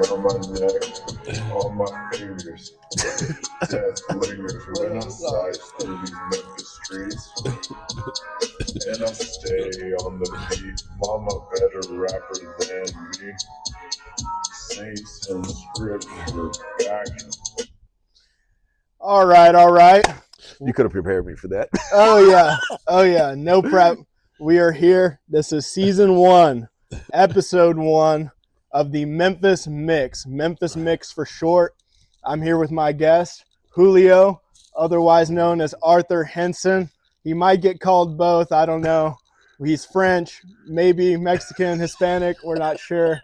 on my neck, on my fingers, death lingers when I sight through these Memphis streets. And I stay on the beat, mama better rapper than me. Saints and scripture back. All right. You could have prepared me for that. Oh yeah, no prep. We are here. This is season 1, episode 1 of the Memphis Mix for short. I'm here with my guest, Julio, otherwise known as Arthur Henson. He might get called both, I don't know. He's French, maybe Mexican, Hispanic, we're not sure.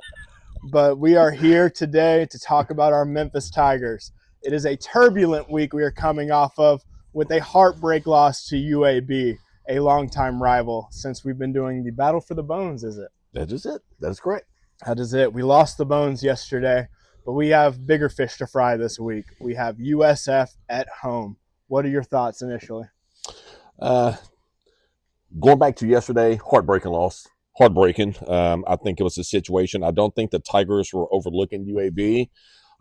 But we are here today to talk about our Memphis Tigers. It is a turbulent week we are coming off of with a heartbreak loss to UAB, a longtime rival, since we've been doing the Battle for the Bones, is it? That is it. That is correct. That is it. We lost the Bones yesterday, but we have bigger fish to fry this week. We have USF at home. What are your thoughts initially? Going back to yesterday, heartbreaking loss. Heartbreaking. I think it was a situation. I don't think the Tigers were overlooking UAB.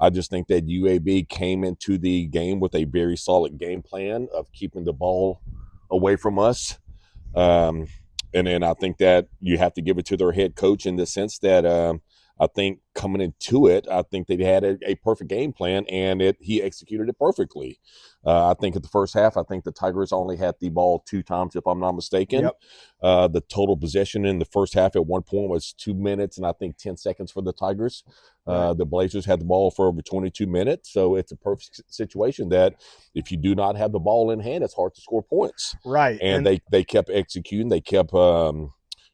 I just think that UAB came into the game with a very solid game plan of keeping the ball away from us. And then I think that you have to give it to their head coach in the sense that I think coming into it, I think they had a perfect game plan, and he executed it perfectly. I think at the first half, I think the Tigers only had the ball 2 times, if I'm not mistaken. Yep. The total possession in the first half at one point was 2 minutes and I think 10 seconds for the Tigers. Right. The Blazers had the ball for over 22 minutes. So it's a perfect situation that if you do not have the ball in hand, it's hard to score points. Right. And they kept executing. They kept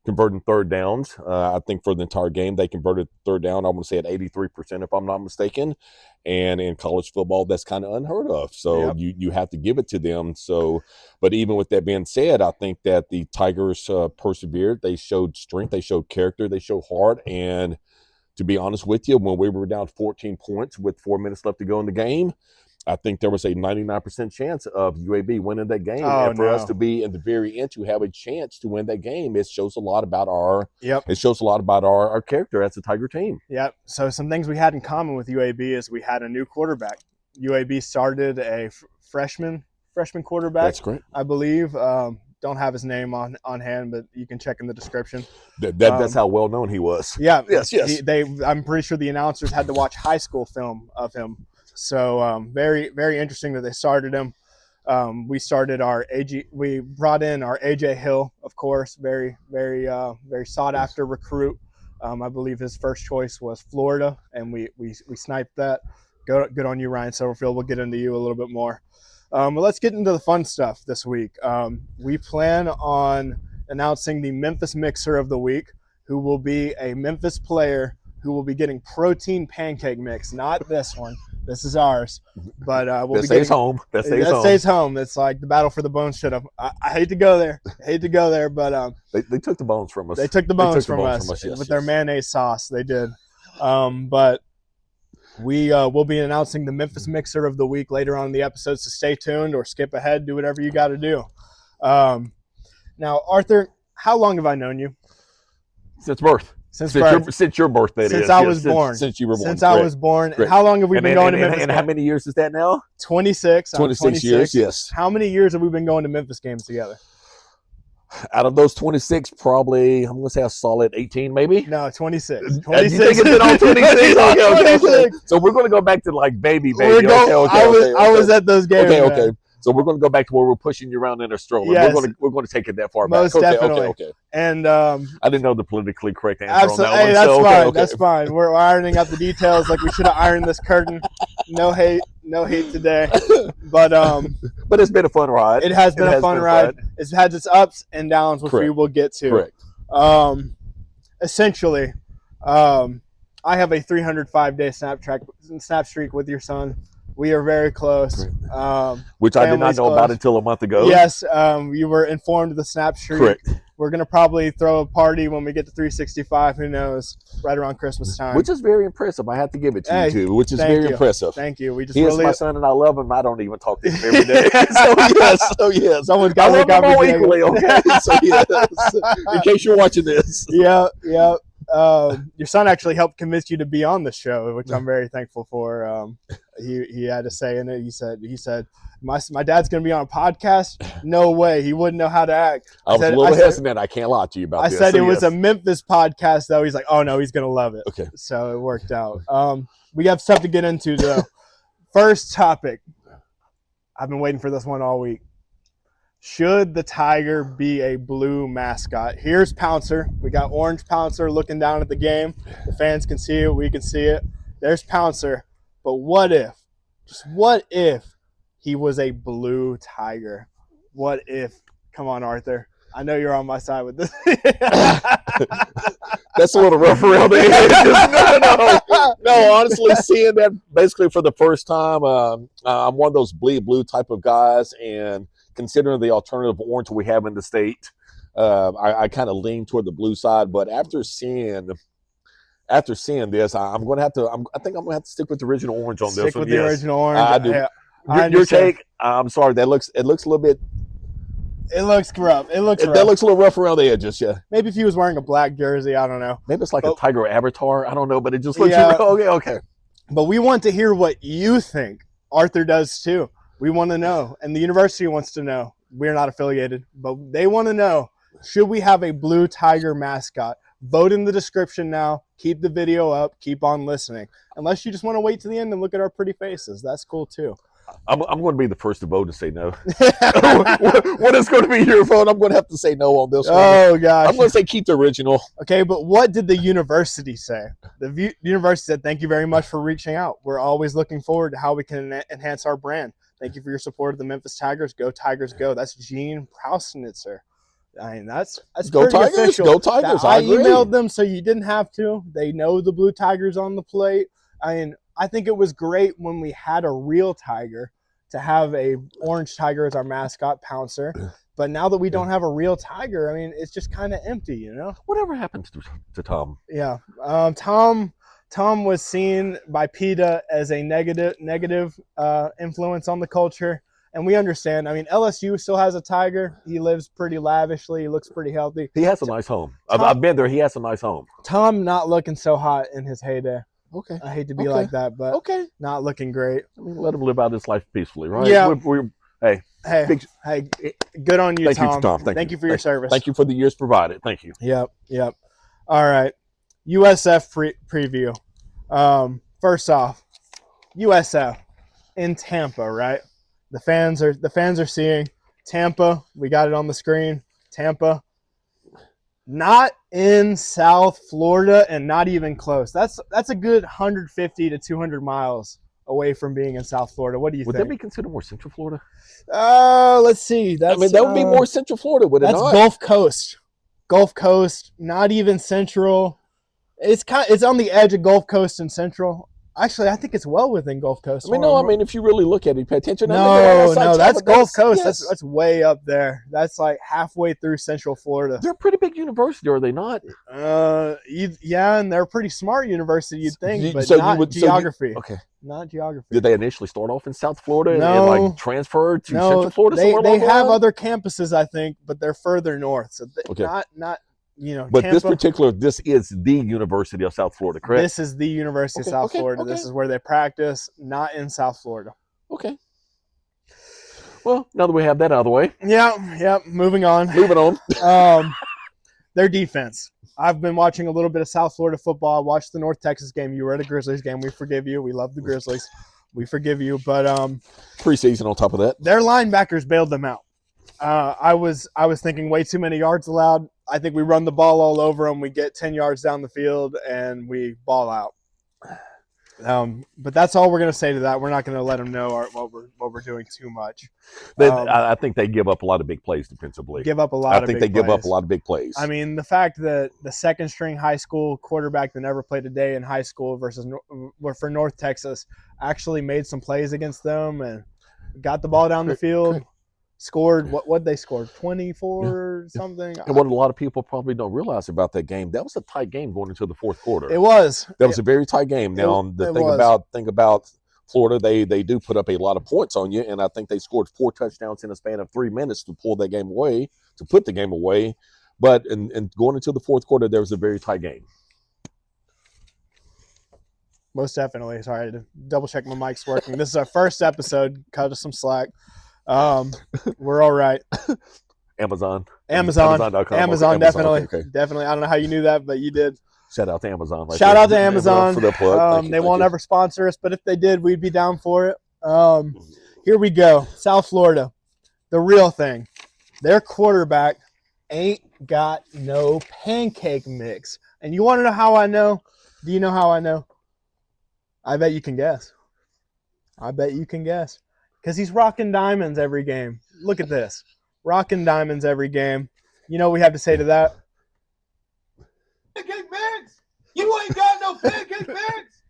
converting third downs. I think for the entire game, they converted third down, I want to say at 83%, if I'm not mistaken. And in college football, that's kind of unheard of. So Yep. you have to give it to them. So, but even with that being said, I think that the Tigers persevered. They showed strength. They showed character. They showed heart. And to be honest with you, when we were down 14 points with 4 minutes left to go in the game, I think there was a 99% chance of UAB winning that game. And for us to be in the very end to have a chance to win that game, it shows a lot about our our character as a Tiger team. Yep. So some things we had in common with UAB is we had a new quarterback. UAB started a freshman quarterback. That's great. I believe. Don't have his name on hand, but you can check in the description. That's how well known he was. Yeah. Yes. I'm pretty sure the announcers had to watch high school film of him. So very, very interesting that they started him. We brought in our AJ Hill, of course, very, very, very sought after recruit. I believe his first choice was Florida, and we sniped that. Good on you, Ryan Silverfield. We'll get into you a little bit more. But let's get into the fun stuff this week. We plan on announcing the Memphis Mixer of the Week, who will be a Memphis player who will be getting protein pancake mix. Not this one. This is ours. But we'll that stays home. That stays home. It's like the Battle for the Bones should have. I hate to go there. But they took the bones from us. They took the bones from us with their mayonnaise sauce. They did. But we will be announcing the Memphis Mixer of the Week later on in the episode, so stay tuned or skip ahead. Do whatever you got to do. Now, Arthur, how long have I known you? Since birth. Since your birthday. Since I was born. Since you were born. Since I was born. And how long have we been going to Memphis? And how many years is that now? 26. 26 years, yes. How many years have we been going to Memphis games together? Out of those 26, probably, I'm going to say a solid 18 maybe? No, 26. You think it's been all 26? Okay. 26. So we're going to go back to like baby. I was at those games. Okay. So we're going to go back to where we're pushing you around in a stroller. Yes. We're going to take it that far Most back. definitely. Okay. And I didn't know the politically correct answer absolutely. on that one. That's fine. Okay. That's fine. We're ironing out the details like we should have ironed this curtain. No hate today. But it's been a fun ride. It has been a fun ride. It's had its ups and downs, which we will get to. Correct. Essentially, I have a 305-day snap streak with your son. We are very close. Which I did not know about until a month ago. Yes, you were informed of the snap streak. Correct. We're going to probably throw a party when we get to 365, who knows, right around Christmas time. Which is very impressive. I have to give it to you, too, which is very impressive. Thank you. He is my son, and I love him. I don't even talk to him every day. So, yes. Someone's got to equally, okay? So, yes. In case you're watching this. Yeah. your son actually helped convince you to be on the show, which I'm very thankful for. He had to say in it. He said, my dad's going to be on a podcast. No way. He wouldn't know how to act. I was a little hesitant. I can't lie to you about this. I said it was a Memphis podcast, though. He's like, oh, no, he's going to love it. Okay. So it worked out. We have stuff to get into, though. First topic. I've been waiting for this one all week. Should the Tiger be a blue mascot? Here's Pouncer. We got Orange Pouncer looking down at the game. The fans can see it. We can see it. There's Pouncer. But what if, just what if he was a blue Tiger? What if? Come on, Arthur. I know you're on my side with this. That's a little rough around the edges. No, honestly, seeing that basically for the first time, I'm one of those bleed blue type of guys, and considering the alternative orange we have in the state, I kind of lean toward the blue side. But after seeing this, I'm going to have to. I think I'm going to have to stick with the original orange on this one. Stick with the original orange. I do. Your take? I'm sorry. It looks a little bit. It looks rough. It looks rough. That looks a little rough around the edges. Yeah. Maybe if he was wearing a black jersey, I don't know. Maybe it's like a Tiger avatar. I don't know, but it just looks. Okay. But we want to hear what you think. Arthur does too. We want to know, and the university wants to know. We're not affiliated, but they want to know, should we have a blue Tiger mascot? Vote in the description now. Keep the video up. Keep on listening. Unless you just want to wait to the end and look at our pretty faces. That's cool too. I'm going to be the first to vote and say no. What is going to be your vote? I'm going to have to say no on this one. Oh, gosh. I'm going to say keep the original. Okay, but what did the university say? The university said, thank you very much for reaching out. We're always looking forward to how we can enhance our brand. Thank you for your support of the Memphis Tigers. Go Tigers, go. That's Gene Prausnitzer. I mean, that's go pretty Tigers. official. Go Tigers. I emailed them so you didn't have to. They know the blue Tigers on the plate. I mean, I think it was great when we had a real Tiger to have a orange Tiger as our mascot, Pouncer. But now that we don't have a real Tiger, I mean, it's just kind of empty, you know? Whatever happened to Tom? Yeah. Tom was seen by PETA as a negative influence on the culture. And we understand. I mean, LSU still has a Tiger. He lives pretty lavishly. He looks pretty healthy. He has a nice home. I've been there. He has a nice home. Tom not looking so hot in his heyday. Okay. I hate to be like that, but not looking great. I mean, let him live out his life peacefully, right? Yeah. Hey, good on you, Tom. Tom. Thank you for your service. Thank you for the years provided. Thank you. Yep. All right. USF preview. First off, USF in Tampa, right? The fans are seeing Tampa. We got it on the screen. Tampa. Not in South Florida and not even close. That's a good 150 to 200 miles away from being in South Florida. What do you think? Would that be considered more Central Florida? Let's see. That would be more Central Florida, would it not? That's Gulf Coast. Gulf Coast, not even Central. It's on the edge of Gulf Coast and Central. Actually, I think it's well within Gulf Coast. I mean, if you really look at it, pay attention. No, that's Gulf Coast. Yes. That's way up there. That's like halfway through Central Florida. They're a pretty big university, are they not? Yeah, and they're a pretty smart university, you'd think, but not geography. Okay. Not geography. Did they initially start off in South Florida and like transfer to Central Florida? They have other campuses, I think, but they're further north. So not. But Tampa, this is the University of South Florida, correct? This is the University of South Florida. This is where they practice, not in South Florida. Okay. Well, now that we have that out of the way. Yeah. Moving on. Their defense. I've been watching a little bit of South Florida football. I watched the North Texas game. You were at a Grizzlies game. We forgive you. We love the Grizzlies. We forgive you. But preseason on top of that. Their linebackers bailed them out. I was thinking way too many yards allowed. I think we run the ball all over them. We get 10 yards down the field, and we ball out. But that's all we're going to say to that. We're not going to let them know what we're doing too much. I think they give up a lot of big plays defensively. Give up a lot. I think they give up a lot of big plays. I mean, the fact that the second-string high school quarterback that never played a day in high school for North Texas actually made some plays against them and got the ball down the field. Scored what they scored 24 something. And what a lot of people probably don't realize about that game, that was a tight game going into the fourth quarter. It was. That was a very tight game. Now thing about Florida, they do put up a lot of points on you, and I think they scored 4 touchdowns in a span of 3 minutes to pull that game away, to put the game away. But in going into the fourth quarter, there was a very tight game. Most definitely. Sorry, I had to double check my mic's working. This is our first episode. Cut us some slack. We're all right. Amazon. Amazon.com. Amazon, Okay, definitely. Okay. Definitely. I don't know how you knew that, but you did. Shout out to Amazon. Shout out to Amazon. For the plug. They won't ever sponsor us, but if they did, we'd be down for it. Here we go. South Florida. The real thing. Their quarterback ain't got no pancake mix. And you want to know how I know? Do you know how I know? I bet you can guess. Because he's rocking diamonds every game. Look at this. Rocking diamonds every game. You know what we have to say to that? Pancake mix! You ain't got no pancake mix!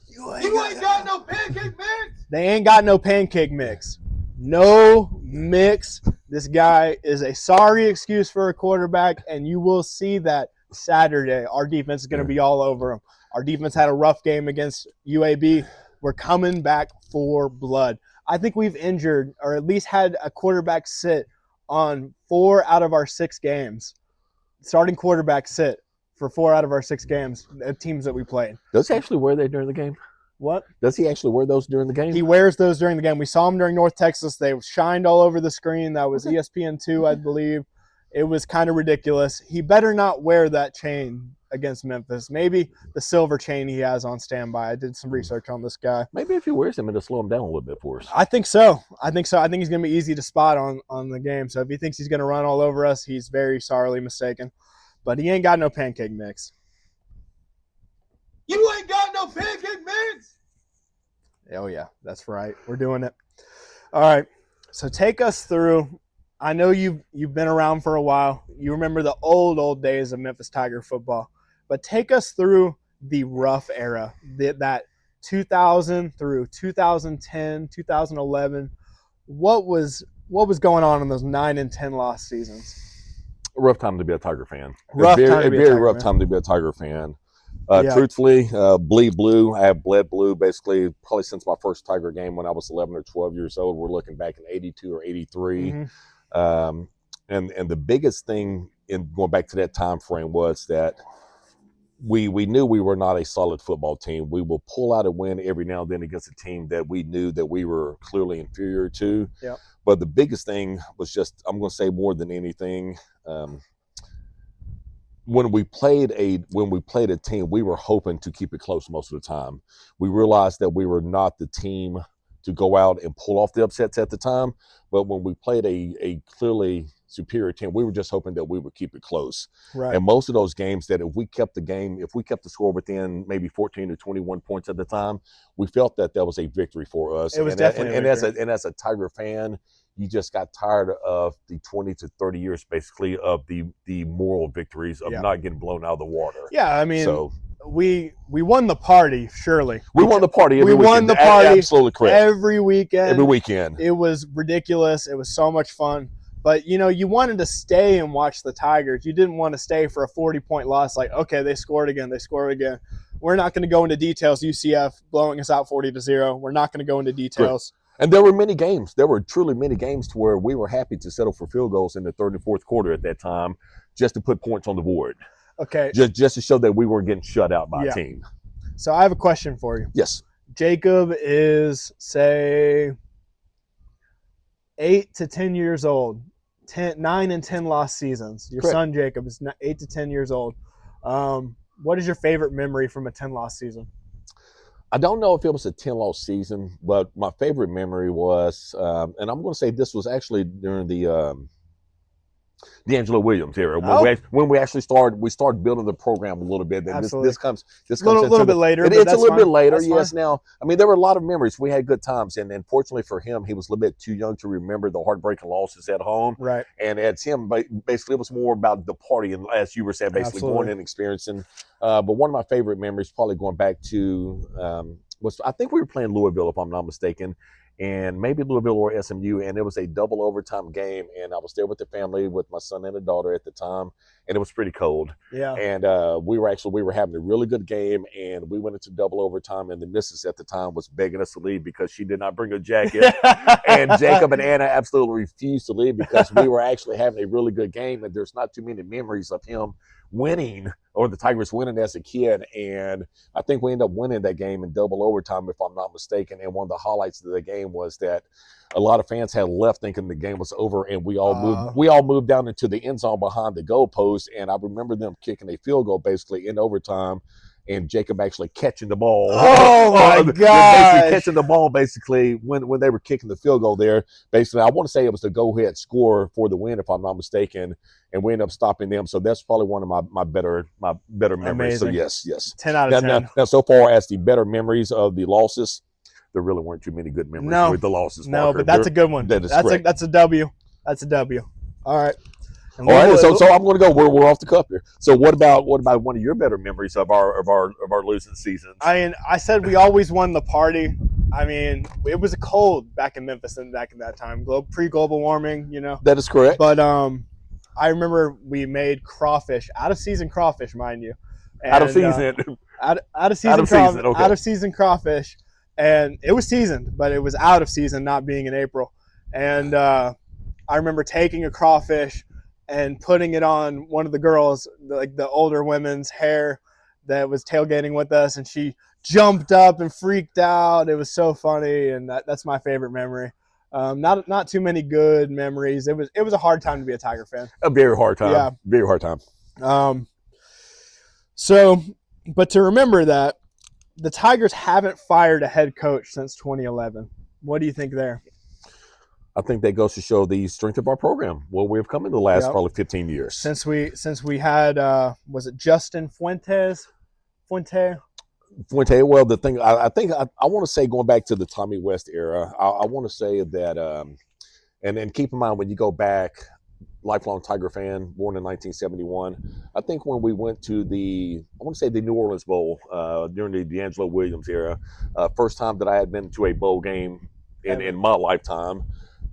You ain't got no pancake mix! They ain't got no pancake mix. No mix. This guy is a sorry excuse for a quarterback, and you will see that Saturday. Our defense is going to be all over him. Our defense had a rough game against UAB. We're coming back for blood. I think we've injured or at least had a quarterback sit on 4 out of our 6 games. Starting quarterback sit for 4 out of our 6 games, teams that we played. Does he actually wear that during the game? What? Does he actually wear those during the game? He wears those during the game. We saw him during North Texas. They shined all over the screen. That was ESPN2, I believe. It was kind of ridiculous. He better not wear that chain against Memphis. Maybe the silver chain he has on standby. I did some research on this guy. Maybe if he wears him, it'll slow him down a little bit for us. I think so. I think he's going to be easy to spot on the game. So if he thinks he's going to run all over us, he's very sorely mistaken. But he ain't got no pancake mix. You ain't got no pancake mix! Oh, yeah. That's right. We're doing it. All right. So take us through. I know you've been around for a while. You remember the old days of Memphis Tiger football. But take us through the rough era, that 2000 through 2010, 2011. What was going on in those 9 and 10 loss seasons? A rough time to be a Tiger fan. Rough time to be a Tiger fan. Truthfully, bleed blue. I have bled blue basically probably since my first Tiger game when I was 11 or 12 years old. We're looking back in 82 or 83. Mm-hmm. And the biggest thing in going back to that time frame was that we knew we were not a solid football team. We will pull out a win every now and then against a team that we knew that we were clearly inferior to. Yep. But the biggest thing was just, I'm going to say more than anything, when we played a team, we were hoping to keep it close most of the time. We realized that we were not the team to go out and pull off the upsets at the time. But when we played a clearly superior team, we were just hoping that we would keep it close. Right. And most of those games that if we kept the score within maybe 14 or 21 points at the time, we felt that was a victory for us. It was definitely a victory. And as a Tiger fan, you just got tired of the 20 to 30 years basically of the moral victories of not getting blown out of the water. Yeah, I mean, we won the party, surely. We won the party every weekend. We won the party. Absolutely correct. Every weekend. Every weekend. It was ridiculous. It was so much fun. But, you wanted to stay and watch the Tigers. You didn't want to stay for a 40-point loss like, okay, they scored again. We're not going to go into details. UCF blowing us out 40-0. We're not going to go into details. Good. And there were many games. There were truly many games to where we were happy to settle for field goals in the third and fourth quarter at that time just to put points on the board. Okay. Just to show that we weren't getting shut out by a team. So I have a question for you. Yes. Jacob is, say, 8 to 10 years old. 9 and 10 lost seasons. Your son Jacob is 8 to 10 years old. What is your favorite memory from a 10-loss season? I don't know if it was a 10-loss season, but my favorite memory was, and I'm going to say this was actually during the D'Angelo Williams era when we actually started building the program a little bit. And this comes a little bit later. It's a little bit later. Yes. Now, I mean, there were a lot of memories. We had good times, and fortunately for him, he was a little bit too young to remember the heartbreaking losses at home. Right. And at him, basically, it was more about the party, and as you were saying, basically going and experiencing. But one of my favorite memories, probably going back to, was I think we were playing Louisville, if I'm not mistaken. And maybe Louisville or SMU, and it was a double overtime game, and I was there with the family, with my son and a daughter at the time, and it was pretty cold. Yeah. And we were having a really good game, and we went into double overtime, and the missus at the time was begging us to leave because she did not bring a jacket, and Jacob and Anna absolutely refused to leave because we were actually having a really good game, and there's not too many memories of him winning, or the Tigers winning as a kid. And I think we ended up winning that game in double overtime, if I'm not mistaken. And one of the highlights of the game was that a lot of fans had left thinking the game was over, and we all moved down into the end zone behind the goalpost. And I remember them kicking a field goal basically in overtime, and Jacob actually catching the ball. Oh my basically God! catching the ball basically when they were kicking the field goal there. Basically, I want to say it was the go-ahead score for the win, if I'm not mistaken, and we ended up stopping them. So that's probably one of my better memories. Amazing. So yes. 10 out of 10. Now, so far as the better memories of the losses, there really weren't too many good memories with the losses. No, Parker. but that's a good one. That is correct. That's a W. That's a W. All right. All right, so I'm going to go. We're off the cuff here. So what about one of your better memories of our losing seasons? I mean, I said we always won the party. I mean, it was cold back in Memphis and back in that time, pre-global warming, you know. That is correct. But I remember we made crawfish, out of season crawfish, mind you. And, out of season. Out of season. Okay. Out of season crawfish, and it was seasoned, but it was out of season, not being in April. And I remember taking a crawfish and putting it on one of the girls, like the older women's hair that was tailgating with us, and she jumped up and freaked out. It was so funny, and that's my favorite memory. Not too many good memories. It was a hard time to be a Tiger fan. A very hard time. Yeah. Very hard time. So, but to remember that the Tigers haven't fired a head coach since 2011. What do you think there? I think that goes to show the strength of our program. Well, we've come in the last probably 15 years. Since we had was it Justin Fuente? Well, the thing I think I want to say, going back to the Tommy West era, I want to say that and keep in mind when you go back, lifelong Tiger fan, born in 1971. I think when we went to the New Orleans Bowl during the D'Angelo Williams era, first time that I had been to a bowl game in my lifetime.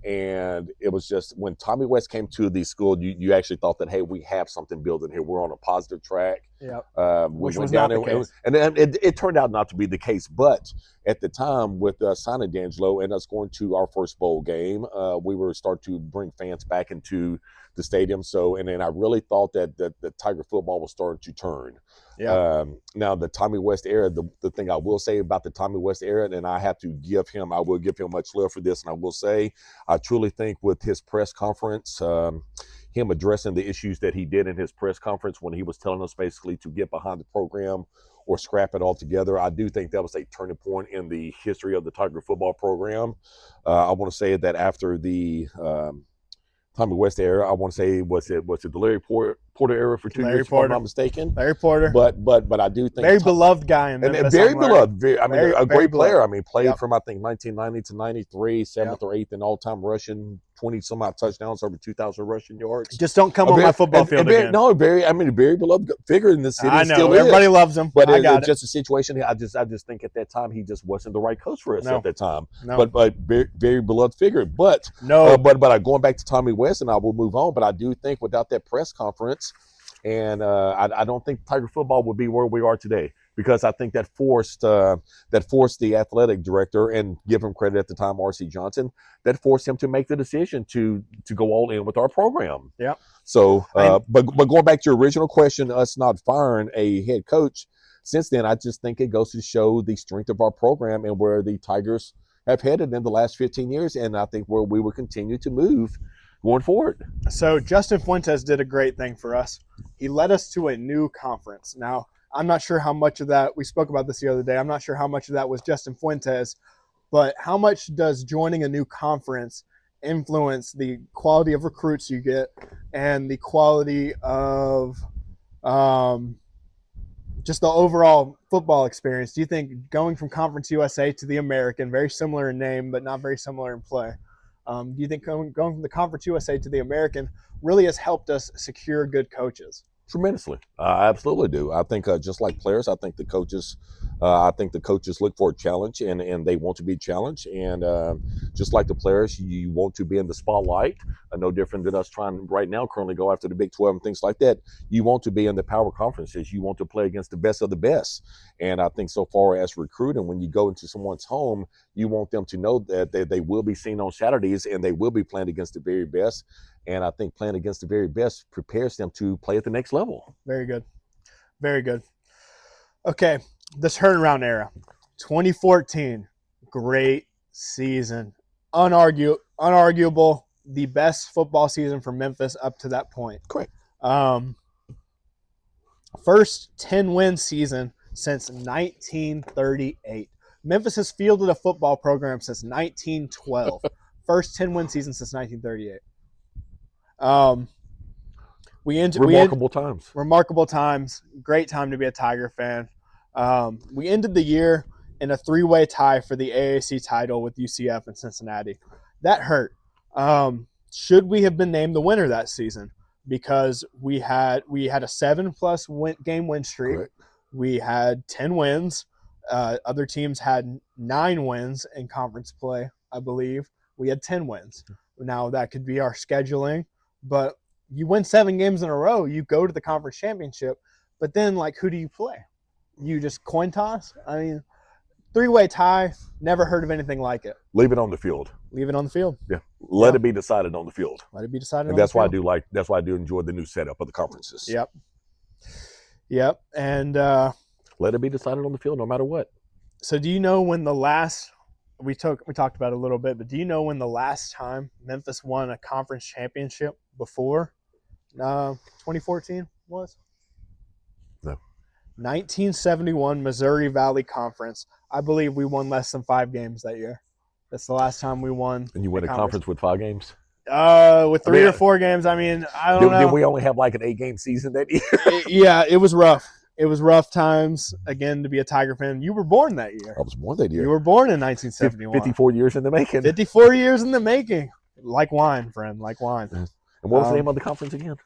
And it was just when Tommy West came to the school, you actually thought that, hey, we have something building here. We're on a positive track. Yep. We went down there, and it turned out not to be the case. But at the time, with signing D'Angelo and us going to our first bowl game, we were starting to bring fans back into the stadium. So, and then I really thought that the Tiger football was starting to turn. Yeah. Now the Tommy West era, the thing I will say about the Tommy West era, and I will give him much love for this, and I will say, I truly think with his press conference, him addressing the issues that he did in his press conference when he was telling us basically to get behind the program or scrap it altogether, I do think that was a turning point in the history of the Tiger football program. I want to say that after the Tommy West era, I want to say was it the Larry Porter era for 2 years, if I'm not mistaken. Larry Porter. But I do think very beloved guy in Memphis. And very beloved. A great player. I mean, played from I think 1990 to 93, seventh or eighth in all-time rushing, 20-some odd touchdowns, over 2,000 rushing yards. Just don't come on my football field again. No, very beloved figure in the city. I know. Still Everybody loves him. But it's just a situation. I just think at that time he just wasn't the right coach for us at that time. No. But very, very beloved figure. But going back to Tommy West, and I will move on. But I do think without that press conference, and I don't think Tiger football would be where we are today, because I think that forced the athletic director, and give him credit at the time, R.C. Johnson, that forced him to make the decision to go all in with our program. Yeah. So, but going back to your original question, us not firing a head coach, since then, I just think it goes to show the strength of our program and where the Tigers have headed in the last 15 years, and I think where we will continue to move going forward. So Justin Fuentes did a great thing for us. He led us to a new conference. Now, I'm not sure how much of that, we spoke about this the other day, I'm not sure how much of that was Justin Fuentes, but how much does joining a new conference influence the quality of recruits you get and the quality of just the overall football experience? Do you think going from Conference USA to the American, very similar in name but not very similar in play, do you think going from the Conference USA to the American really has helped us secure good coaches? Tremendously. I absolutely do. I think just like players, I think the coaches look for a challenge, and they want to be challenged. And just like the players, you want to be in the spotlight. No different than us trying right now currently go after the Big 12 and things like that. You want to be in the power conferences. You want to play against the best of the best. And I think so far as recruiting, when you go into someone's home, you want them to know that they will be seen on Saturdays and they will be playing against the very best. And I think playing against the very best prepares them to play at the next level. Very good. Very good. Okay, the turnaround era. 2014, great season. Unarguable, the best football season for Memphis up to that point. Correct. First 10-win season since 1938. Memphis has fielded a football program since 1912. First 10-win season since 1938. Remarkable times. Great time to be a Tiger fan. We ended the year in a 3-way tie for the AAC title with UCF and Cincinnati. That hurt. Should we have been named the winner that season? Because we had a 7+ game win streak. Correct. We had 10 wins. Other teams had 9 wins in conference play, I believe. We had 10 wins. Now that could be our scheduling, but you win 7 games in a row, you go to the conference championship, but then who do you play? You just coin toss? I mean, 3-way tie, never heard of anything like it. Leave it on the field. Leave it on the field. Yeah. Let it be decided on the field. Let it be decided And on that's the why field. that's why I do enjoy the new setup of the conferences. Yep. And let it be decided on the field no matter what. so do you know when the last we talked about it a little bit, but do you know when the last time Memphis won a conference championship before 2014 was? No. 1971 Missouri Valley Conference. I believe we won less than 5 games that year. That's the last time we won. And you win a conference with 5 games? With 3 or 4 games. I mean, I don't know. Did we only have an 8-game season that year? Yeah, it was rough. It was rough times, again, to be a Tiger fan. You were born that year. I was born that year. You were born in 1971. 54 years in the making. 54 years in the making. Like wine, friend, like wine. And what was the name of the conference again?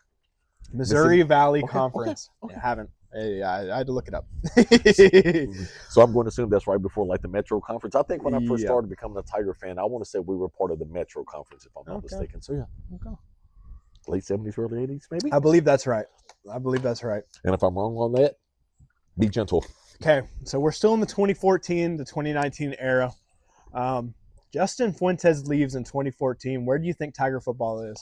Missouri Valley Okay, Conference. okay. I haven't. I had to look it up. So I'm going to assume that's right before the Metro Conference. I think when I first Yeah. started becoming a Tiger fan, I want to say we were part of the Metro Conference, if I'm not Okay. mistaken. So yeah, Okay. late 70s, early 80s, maybe. I believe that's right. And if I'm wrong on that, be gentle. Okay, so we're still in the 2014 to 2019 era. Justin Fuentes leaves in 2014. Where do you think Tiger football is?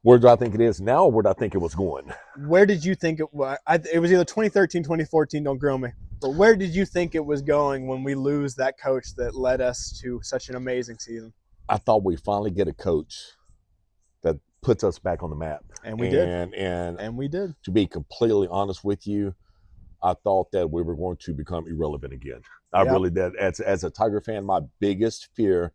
Where do I think it is now, or where do I think it was going? Where did you think it was? It was either 2013, 2014, don't grill me. But where did you think it was going when we lose that coach that led us to such an amazing season? I thought we finally get a coach that puts us back on the map. And we did. And we did. to be completely honest with you, I thought that we were going to become irrelevant again. I Yep. really did. As a Tiger fan, my biggest fear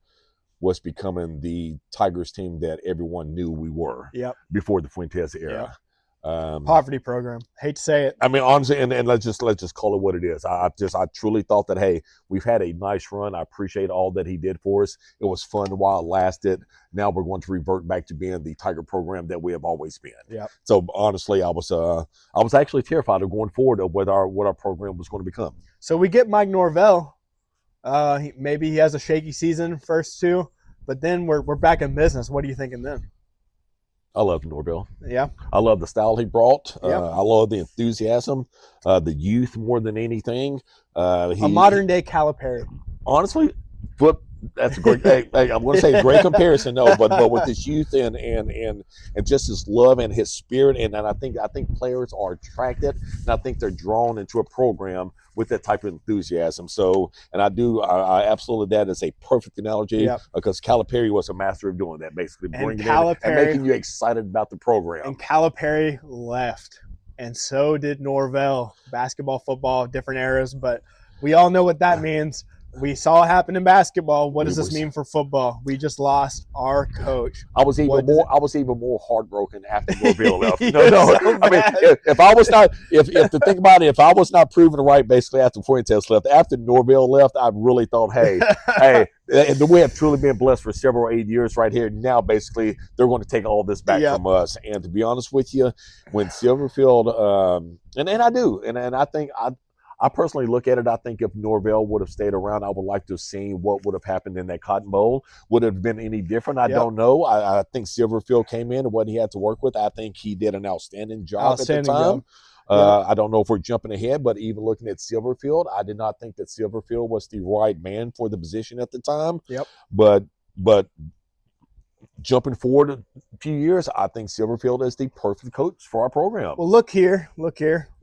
was becoming the Tigers team that everyone knew we were Yep. before the Fuentes era. Poverty program. Hate to say it. I mean, honestly, and let's just call it what it is. I truly thought that, hey, we've had a nice run. I appreciate all that he did for us. It was fun while it lasted. Now we're going to revert back to being the Tiger program that we have always been. Yep. So honestly, I was actually terrified of going forward of what our program was going to become. So we get Mike Norvell. Maybe he has a shaky season first 2, but then we're back in business. What are you thinking then? I love Norvell. Yeah. I love the style he brought. Yep. I love the enthusiasm, the youth more than anything. A modern day Calipari. Honestly, but that's a great. hey, I'm going to say a great comparison, no, but with his youth and just his love and his spirit, and I think players are attracted, and I think they're drawn into a program with that type of enthusiasm. So, and I absolutely, that is a perfect analogy. Yep. Because Calipari was a master of doing that, basically And bringing it in and making you excited about the program. And Calipari left, and so did Norvell. Basketball, football, different eras, but we all know what that means. We saw it happen in basketball. What does this mean for football? We just lost our coach. I was even more heartbroken after Norvell left. No. So I mean, if I was not, if to think about it, if I was not proven right, basically after Fuentes left, after Norvell left, I really thought, hey, and we have truly been blessed for several 8 years right here. Now, basically, they're going to take all this back from us. And to be honest with you, when Silverfield, and I do, and I think I personally look at it, I think if Norvell would have stayed around, I would like to have seen what would have happened in that Cotton Bowl. Would it have been any different? I don't know. I think Silverfield came in and what he had to work with. I think he did an outstanding job at the time. I don't know if we're jumping ahead, but even looking at Silverfield, I did not think that Silverfield was the right man for the position at the time. Yep. But jumping forward a few years, I think Silverfield is the perfect coach for our program. Well, look here.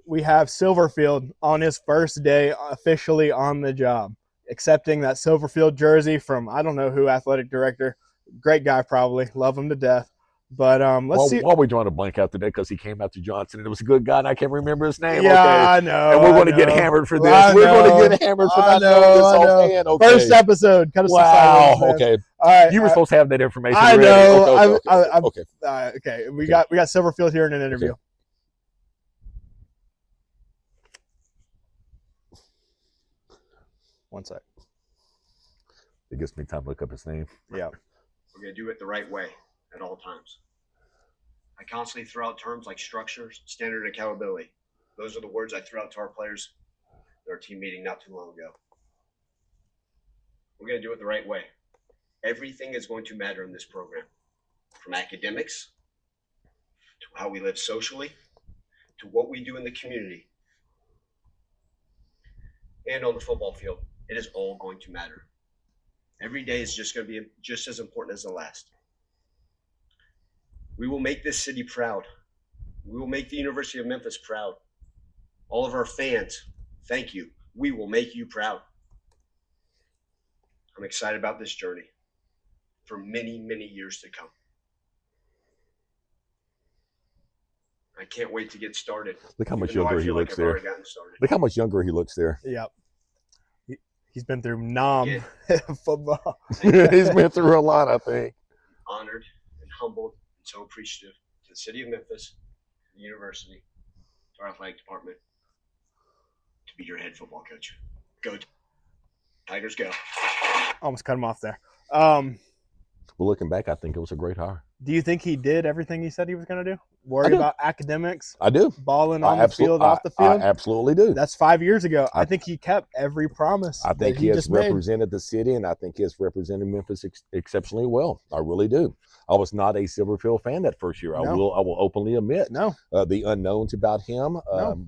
We have Silverfield on his first day officially on the job, accepting that Silverfield jersey from I don't know who, athletic director. Great guy, probably. Love him to death. But let's see. Why are we drawing a blank out today? Because he came after Johnson and it was a good guy and I can't remember his name. Yeah, okay. I know. And we're going to get hammered for this. We're going to get hammered for not knowing this offhand. Okay. First episode. Cut us wow. some Okay. All right. You were supposed to have that information. I ready. know. Okay. Okay. We got Silverfield here in an interview. Okay. One sec. It gives me time to look up his name. Yeah. We're going to do it the right way at all times. I constantly throw out terms like structure, standard, and accountability. Those are the words I threw out to our players at our team meeting not too long ago. We're going to do it the right way. Everything is going to matter in this program, from academics to how we live socially to what we do in the community and on the football field. It is all going to matter. Every day is just going to be just as important as the last. We will make this city proud. We will make the University of Memphis proud. All of our fans, thank you. We will make you proud. I'm excited about this journey for many, many years to come. I can't wait to get started. Look how much even though I younger he feel like looks I've there. already gotten started. Look how much younger he looks there. Yep. He's been through football. He's been through a lot, I think. Honored and humbled and so appreciative to the city of Memphis, the university, to our athletic department, to be your head football coach. Go Tigers, go. Almost cut him off there. Well, looking back, I think it was a great hire. Do you think he did everything he said he was going to do? Worry about academics, I do. balling on the field, off the field? I absolutely do. That's 5 years ago. I think he kept every promise. I think he has represented the city, and I think he has represented Memphis exceptionally well. I really do. I was not a Silverfield fan that first year. I will openly admit. No. The unknowns about him,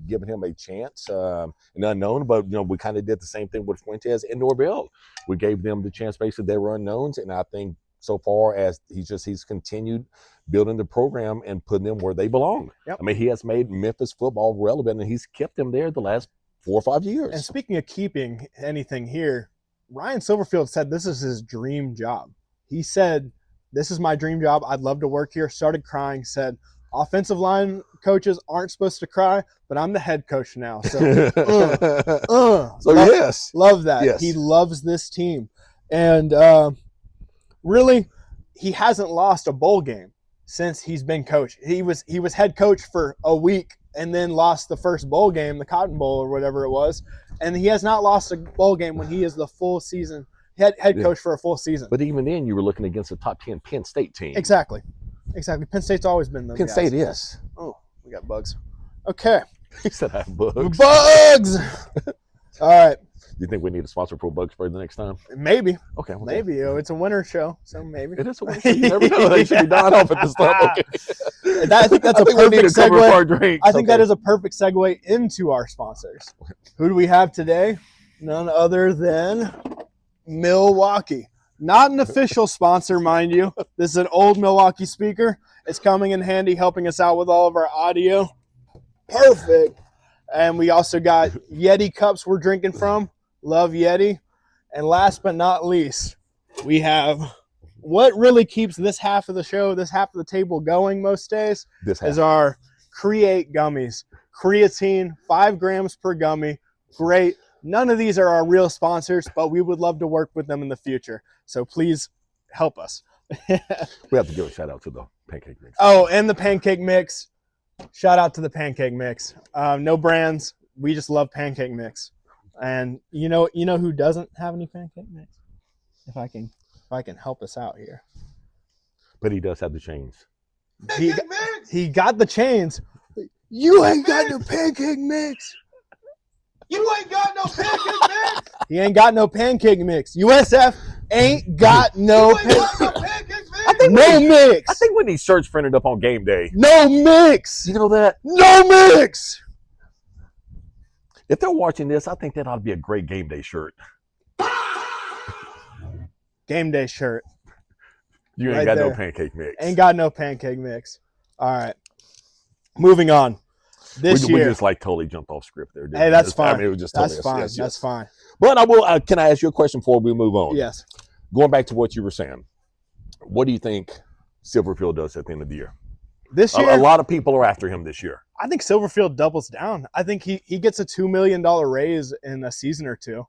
giving him a chance, an unknown. But we kind of did the same thing with Fuentes and Norvell. We gave them the chance. Basically, they were unknowns, and I think so far as he's continued building the program and putting them where they belong. Yep. I mean, he has made Memphis football relevant, and he's kept them there the last 4 or 5 years. And speaking of keeping anything here, Ryan Silverfield said this is his dream job. He said, this is my dream job. I'd love to work here. Started crying, said, offensive line coaches aren't supposed to cry, but I'm the head coach now. So, yes. Love that. Yes. He loves this team. And really, he hasn't lost a bowl game since he's been coach. He was head coach for a week and then lost the first bowl game, the Cotton Bowl or whatever it was. And he has not lost a bowl game when he is the full season head coach for a full season. But even then, you were looking against a top 10 Penn State team. Exactly. Penn State's always been those Penn guys. State is. Oh, we got bugs. Okay. He said I have bugs. Bugs! All right. Do you think we need a sponsor for bug spray the next time? Maybe. Okay. Well, Maybe. It's a winter show, so maybe. It is a winter. You never know. They should be dying off at this time. Okay. I think that's a perfect segue. I think that is a perfect segue into our sponsors. Who do we have today? None other than Milwaukee. Not an official sponsor, mind you. This is an old Milwaukee speaker. It's coming in handy, helping us out with all of our audio. Perfect. And we also got Yeti cups we're drinking from. Love Yeti. And last but not least, we have what really keeps this half of the show, this half of the table going most days is our Create gummies. Creatine, 5 grams per gummy. Great. None of these are our real sponsors, but we would love to work with them in the future. So please help us. We have to give a shout out to the pancake mix. Oh, and the pancake mix. Shout out to the pancake mix. No brands. We just love pancake mix. And you know who doesn't have any pancake mix? If I can help us out here. But he does have the chains. He got the chains. You ain't got no pancake mix. You ain't got no pancake mix. He ain't got no pancake mix. USF ain't got no pancake mix. No mix. I think when these shirts printed up on game day. No mix. You know that? No mix. If they're watching this, I think that ought to be a great game day shirt. Game day shirt. You ain't Right got no there. pancake mix. Ain't got no pancake mix. All right. Moving on. This we year. just like totally jumped off script there. Didn't Hey, we? that's fine. I mean, it was just That's totally fine. yes, That's yes. fine. But I will. Can I ask you a question before we move on? Yes. Going back to what you were saying, what do you think Silverfield does at the end of the year? This year, A lot of people are after him this year. I think Silverfield doubles down. I think he gets a $2 million raise in a season or two.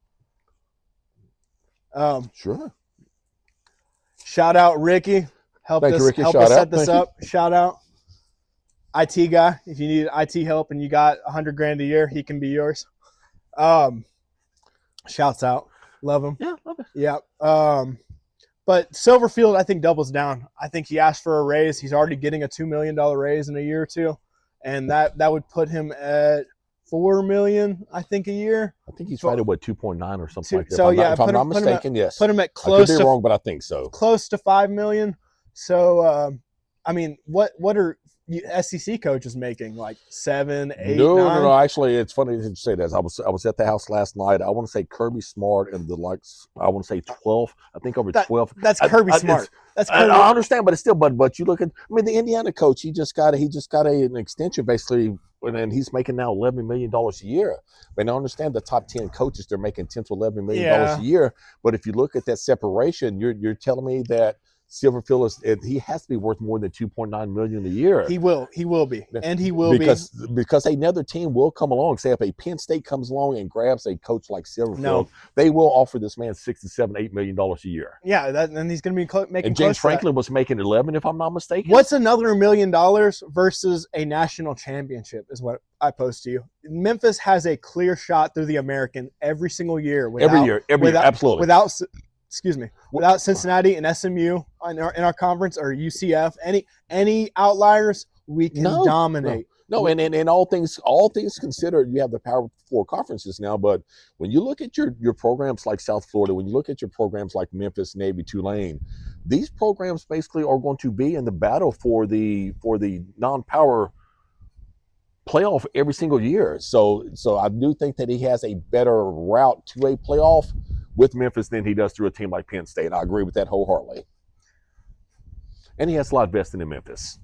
Sure. Shout out Ricky. Help Thank you, us Ricky. help Shout us out. set this Thank you. up. Shout out. IT guy. If you need IT help and you got $100,000 a year, he can be yours. Shouts out. Love him. Yeah, love it. Yeah. But Silverfield, I think, doubles down. I think he asked for a raise. He's already getting a $2 million raise in a year or two. And that would put him at $4 million, I think, a year. I think he's right at what 2.9 or something like that. So, if I'm not mistaken, yes. Put him at I could close be to wrong, but I think so. close to $5 million. So, I mean, what are SEC coaches making? Like 7, 8, 9? No. Actually, it's funny that you say that. I was at the house last night. I want to say Kirby Smart and the likes. I want to say 12. I think over 12. That's Kirby Smart. That's Kirby. I understand, but it's still. But you look at. I mean, the Indiana coach. He just got an extension basically, and he's making now $11 million a year. I mean, I understand the top 10 coaches. They're making $10 to $11 million a year. But if you look at that separation, you're telling me that Silverfield he has to be worth more than $2.9 million a year. He will be, and he will because another team will come along. Say if a Penn State comes along and grabs a coach like Silverfield, they will offer this man $6 to $7, $8 million a year. Yeah, and he's going to be making. And James Franklin was making 11, if I'm not mistaken. What's another $1 million versus a national championship? Is what I pose to you. Memphis has a clear shot through the American every single year. Every year, absolutely. Without Cincinnati and SMU in our conference or UCF, any outliers, we can dominate. No, and all things considered, you have the Power 4 conferences now. But when you look at your programs like South Florida, when you look at your programs like Memphis, Navy, Tulane, these programs basically are going to be in the battle for the non-power playoff every single year. So I do think that he has a better route to a playoff with Memphis than he does through a team like Penn State. I agree with that wholeheartedly. And he has a lot vested in Memphis.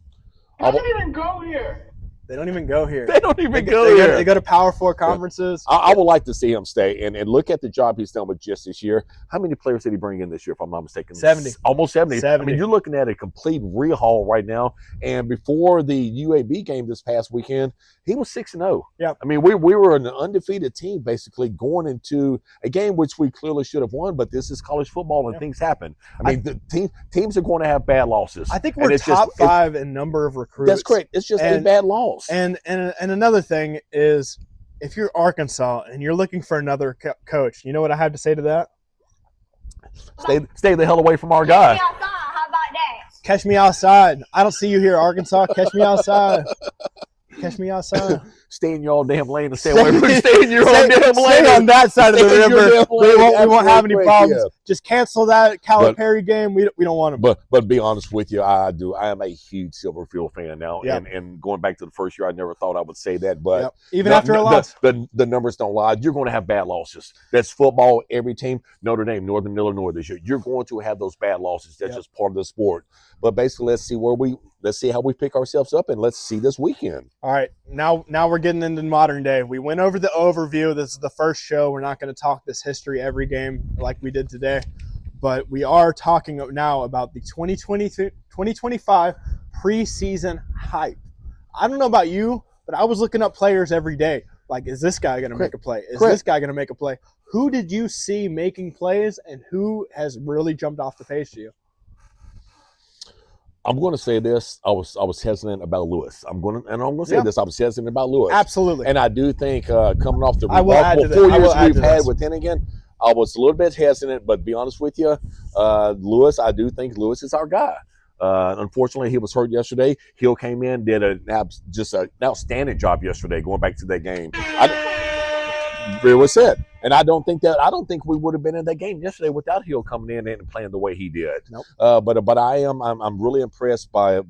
Doesn't even go here. They don't even go here. They don't even go here. They go to Power 4 conferences. I would like to see him stay and look at the job he's done with just this year. How many players did he bring in this year, if I'm not mistaken? 70. Almost 70. I mean, you're looking at a complete rehaul right now. And before the UAB game this past weekend, he was 6-0. Yeah. I mean, we were an undefeated team basically going into a game which we clearly should have won, but this is college football and things happen. I mean, teams are going to have bad losses. I think we're top 5 in number of recruits. That's correct. It's just a bad loss. And another thing is, if you're Arkansas and you're looking for another coach, you know what I have to say to that? Stay the hell away from our guy. How about that? Catch me outside. I don't see you here, Arkansas. Catch me outside. Catch me outside. Stay in your own damn lane and stay away from stay in your own damn lane. Stay on that side of the river. We won't have any problems. Yeah. Just cancel that Calipari game. We don't want them. But be honest with you, I am a huge Silverfield fan now. Yep. And going back to the first year, I never thought I would say that. But even after a loss, the numbers don't lie. You're going to have bad losses. That's football. Every team, Notre Dame, Northern Illinois this year, you're going to have those bad losses. That's just part of the sport. But basically, let's see how we pick ourselves up, and let's see this weekend. All right, now we're getting into modern day. We went over the overview. This is the first show. We're not going to talk this history every game like we did today, but we are talking now about the 2025 preseason hype. I don't know about you, but I was looking up players every day. Like, is this guy going to make a play? Is this guy going to make a play? Who did you see making plays, and who has really jumped off the page to you? I'm going to say this. I was hesitant about Lewis. I'm going to say this. I was hesitant about Lewis. Absolutely. And I do think coming off the remarkable 4 years we've had with Hennigan, I was a little bit hesitant. But to be honest with you, Lewis, I do think Lewis is our guy. Unfortunately, he was hurt yesterday. Hill came in, did an outstanding job yesterday. Going back to that game, very well said. And I don't think we would have been in that game yesterday without Hill coming in and playing the way he did. Nope. But I'm really impressed by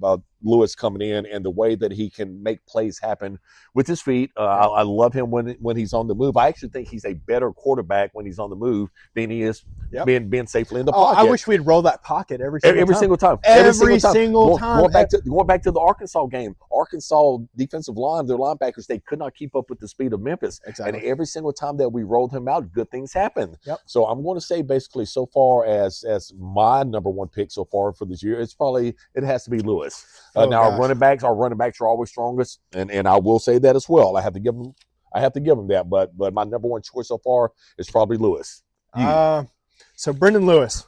Lewis coming in and the way that he can make plays happen with his feet. I love him when he's on the move. I actually think he's a better quarterback when he's on the move than he is being safely in the pocket. I wish we'd roll that pocket every single time. Every Every single time. Going back to the Arkansas game, Arkansas defensive line, their linebackers, they could not keep up with the speed of Memphis. Exactly. And every single time that we rolled him out, good things happened. Yep. So I'm going to say basically so far as my number one pick so far for this year, it has to be Lewis. Now our running backs are always strongest, and I will say that as well. I have to give them that, but my number one choice so far is probably Lewis. So Brendan Lewis,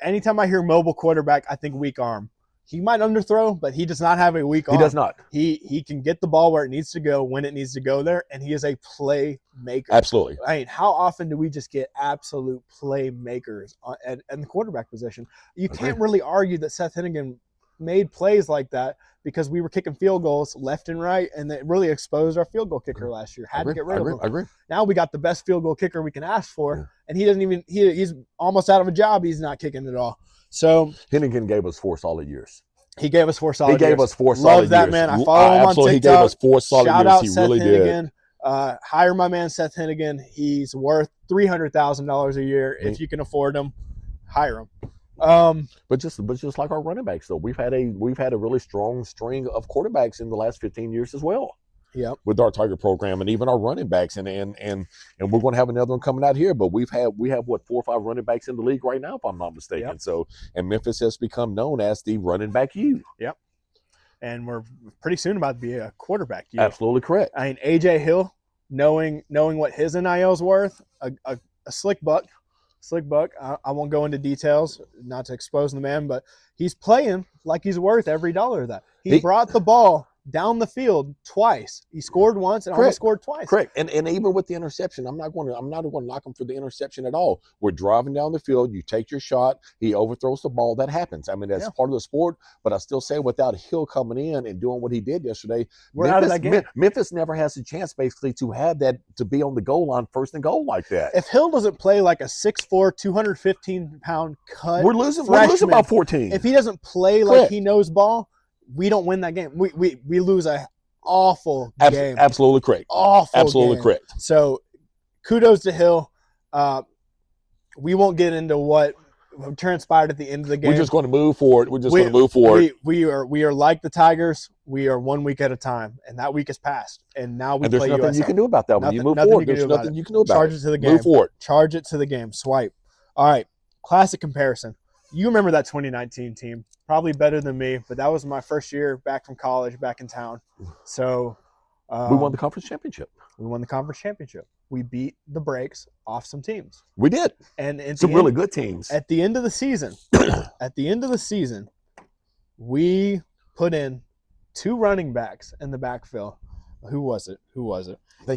anytime I hear mobile quarterback, I think weak arm. He might underthrow, but he does not have a weak arm. He does not. He can get the ball where it needs to go, when it needs to go there, and he is a playmaker. Absolutely. I mean, how often do we just get absolute playmakers at the quarterback position? You can't really argue that Seth Hennigan made plays like that because we were kicking field goals left and right, and it really exposed our field goal kicker last year. Had to get rid of him. I agree. Now we got the best field goal kicker we can ask for, and he's almost out of a job. He's not kicking at all. So Hennigan gave us 4 solid years. He gave us 4 solid years. He gave us 4 solid years. Love that man. I follow him on TikTok. He gave us 4 solid years. Shout out he Seth really Hennigan. did. Hire my man Seth Hennigan. He's worth $300,000 a year. If you can afford him, hire him. But just like our running backs, though, we've had a really strong string of quarterbacks in the last 15 years as well. Yep. With our Tiger program and even our running backs, and we're going to have another one coming out here. But we have what, 4 or 5 running backs in the league right now, if I'm not mistaken. Yep. So, and Memphis has become known as the running back U. Yep. And we're pretty soon about to be a quarterback U. Absolutely correct. I mean, AJ Hill, knowing what his NIL is worth, a slick buck. I won't go into details, not to expose the man, but he's playing like he's worth every dollar of that. He brought the ball down the field twice. He scored once and almost scored twice. Correct. And even with the interception, I'm not going to knock him for the interception at all. We're driving down the field. You take your shot. He overthrows the ball. That happens. I mean, that's part of the sport. But I still say, without Hill coming in and doing what he did yesterday, we're out of that game. Memphis never has a chance, basically, to have that, to be on the goal line, first and goal like that. If Hill doesn't play like a 6'4", 215-pound cut, we're losing by 14. If he doesn't play like he knows ball, we don't win that game. We lose a awful game. Absolutely correct. Absolutely game. Correct. So kudos to Hill. We won't get into what transpired at the end of the game. We're just going to move forward. We are like the Tigers. We are 1 week at a time, and that week has passed. And now we there's play nothing USF. you can do about that when you move forward. There's nothing you can do about it. Charge it to the game. Move forward. Charge it to the game. Swipe. All right. Classic comparison. You remember that 2019 team. Probably better than me, but that was my first year back from college, back in town. So we won the conference championship. We beat the brakes off some teams. We did. And it's some really good teams. At the end of the season, we put in 2 running backs in the backfield. Who was it?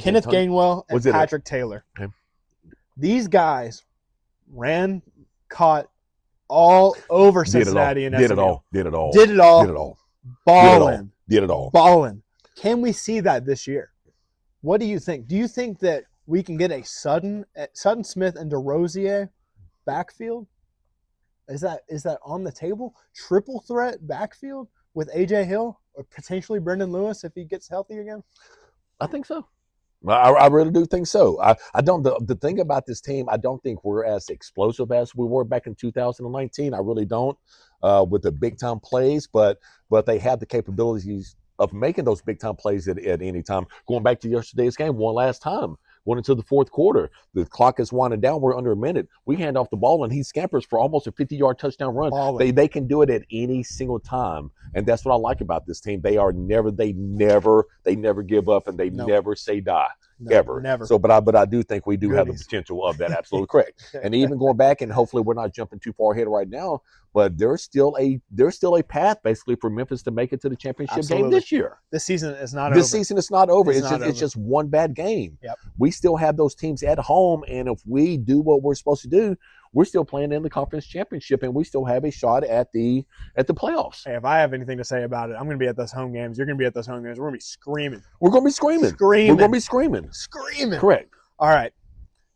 Kenneth Gainwell and Patrick Taylor. Okay. These guys caught all over Cincinnati and SMU. Did it all. Balling. Can we see that this year? What do you think? Do you think that we can get a Sutton Smith and DeRosier backfield? Is that on the table? Triple threat backfield with AJ Hill or potentially Brendan Lewis if he gets healthy again? I think so. I really do think so. I don't. The thing about this team, I don't think we're as explosive as we were back in 2019. I really don't, with the big time plays. But they have the capabilities of making those big time plays at any time. Going back to yesterday's game, one last time. Went into the fourth quarter. The clock is winding down. We're under a minute. We hand off the ball, and he scampers for almost a 50-yard touchdown run. They can do it at any single time, and that's what I like about this team. They never give up, and they never say die. Ever. Never. So, but I do think we do have the potential of that. Absolutely correct. And even going back, and hopefully we're not jumping too far ahead right now, but there's still a path basically for Memphis to make it to the championship game this year. This season is not over. This season is not over. It's just one bad game. Yep. We still have those teams at home, and if we do what we're supposed to do, we're still playing in the conference championship, and we still have a shot at the playoffs. Hey, if I have anything to say about it, I'm going to be at those home games. You're going to be at those home games. We're going to be screaming. We're going to be screaming. We're going to be screaming. Screaming. Correct. All right.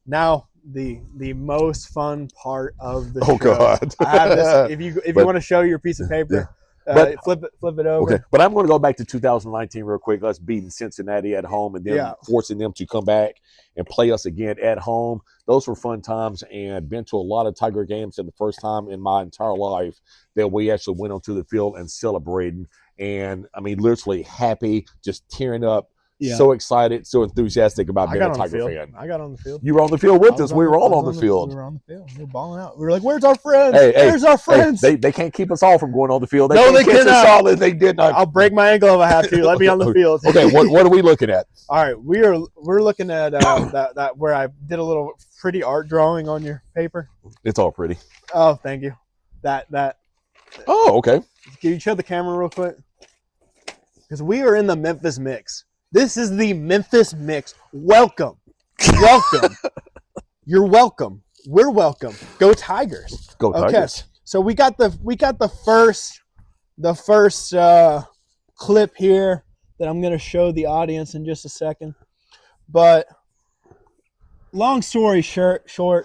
Now the most fun part of the Oh, show. God. I have this. If you But- want to show your piece of paper, But- flip it over. Okay, but I'm going to go back to 2019 real quick. Us beating Cincinnati at home and then forcing them to come back and play us again at home. Those were fun times, and been to a lot of Tiger games. And the first time in my entire life that we actually went onto the field and celebrating. And I mean, literally happy, just tearing up, so excited, so enthusiastic about being a Tiger fan. I got on the field. You were on the field with us. We were all on the field. We were on the field. We were balling out. We were like, "Where's our friends? Hey, Where's our friends?" They can't keep us all from going on the field. No, they can't catch us cannot. all if they did not. I'll break my ankle if I have to. Let me on the field. Okay, what are we looking at? All right, we're looking at that where I did a little pretty art drawing on your paper. It's all pretty. Oh, thank you. That. Oh, okay. Can you show the camera real quick? Because we are in the Memphis mix. This is the Memphis mix. Welcome. You're welcome. We're welcome. Go Tigers. Go Tigers. Okay. So we got the first clip here that I'm gonna show the audience in just a second. But long story short. You're